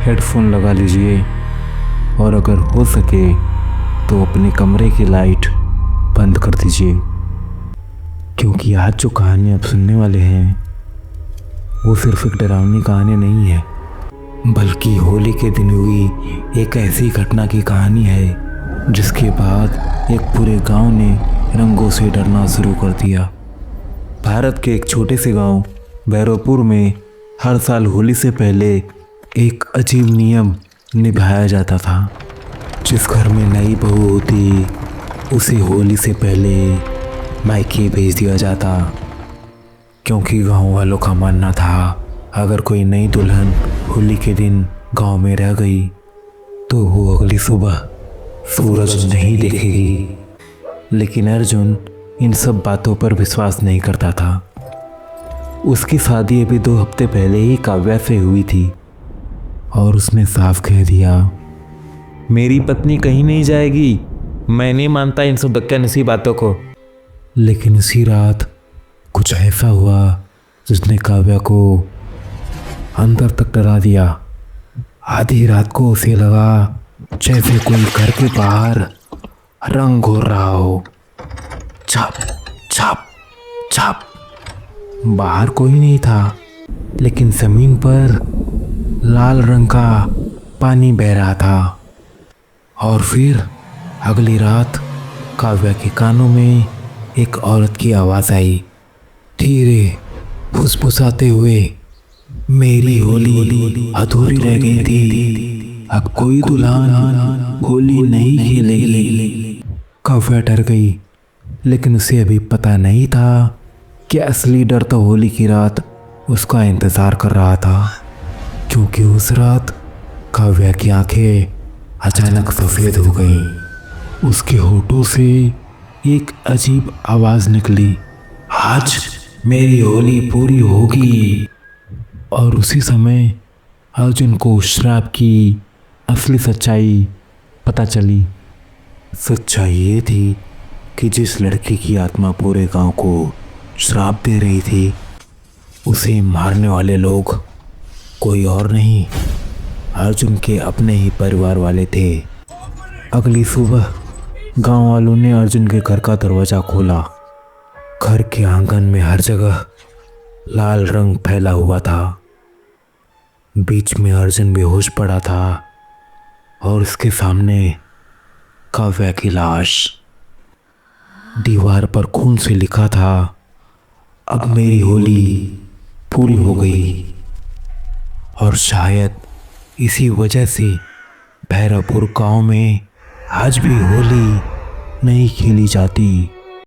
Headphone लगा लीजिए और अगर हो सके तो अपने कमरे की लाइट बंद कर दीजिए, क्योंकि आज जो कहानी आप सुनने वाले हैं वो सिर्फ एक डरावनी कहानी नहीं है, बल्कि होली के दिन हुई एक ऐसी घटना की कहानी है जिसके बाद एक पूरे गांव ने रंगों से डरना शुरू कर दिया। भारत के एक छोटे से गांव भैरवपुर में हर साल होली से पहले एक अजीब नियम निभाया जाता था। जिस घर में नई बहू होती उसे होली से पहले मायके भेज दिया जाता, क्योंकि गांव वालों का मानना था अगर कोई नई दुल्हन होली के दिन गांव में रह गई तो वो अगली सुबह सूरज नहीं देखेगी। लेकिन अर्जुन इन सब बातों पर विश्वास नहीं करता था। उसकी शादी अभी 2 हफ्ते पहले ही काव्या से हुई थी और उसने साफ कह दिया, मेरी पत्नी कहीं नहीं जाएगी, मैं नहीं मानता इन सब धक्का-नसी बातों को। लेकिन उसी रात कुछ ऐसा हुआ जिसने काव्या को अंदर तक डरा दिया। आधी रात को उसे लगा जैसे कोई घर के बाहर रंग घोर रहा हो। छाप छाप छाप। बाहर कोई नहीं था, लेकिन जमीन पर लाल रंग का पानी बह रहा था। और फिर अगली रात काव्या के कानों में एक औरत की आवाज़ आई, धीरे फुसफुसाते हुए, मेरी होली अधूरी रह गई थी, अब कोई दुल्हन होली नहीं खेलेगी। काव्या डर गई, लेकिन उसे अभी पता नहीं था कि असली डर तो होली की रात उसका इंतज़ार कर रहा था, क्योंकि उस रात काव्या की आंखें अचानक सफ़ेद हो गईं। उसके होठों से एक अजीब आवाज़ निकली, आज मेरी होली पूरी होगी। और उसी समय अर्जुन को श्राप की असली सच्चाई पता चली। सच्चाई ये थी कि जिस लड़की की आत्मा पूरे गांव को श्राप दे रही थी, उसे मारने वाले लोग कोई और नहीं, अर्जुन के अपने ही परिवार वाले थे। अगली सुबह गांव वालों ने अर्जुन के घर का दरवाज़ा खोला। घर के आंगन में हर जगह लाल रंग फैला हुआ था। बीच में अर्जुन बेहोश पड़ा था और उसके सामने काव्या की लाश। दीवार पर खून से लिखा था, अब मेरी होली पूरी हो गई। और शायद इसी वजह से भैरवपुर गांव में आज भी होली नहीं खेली जाती।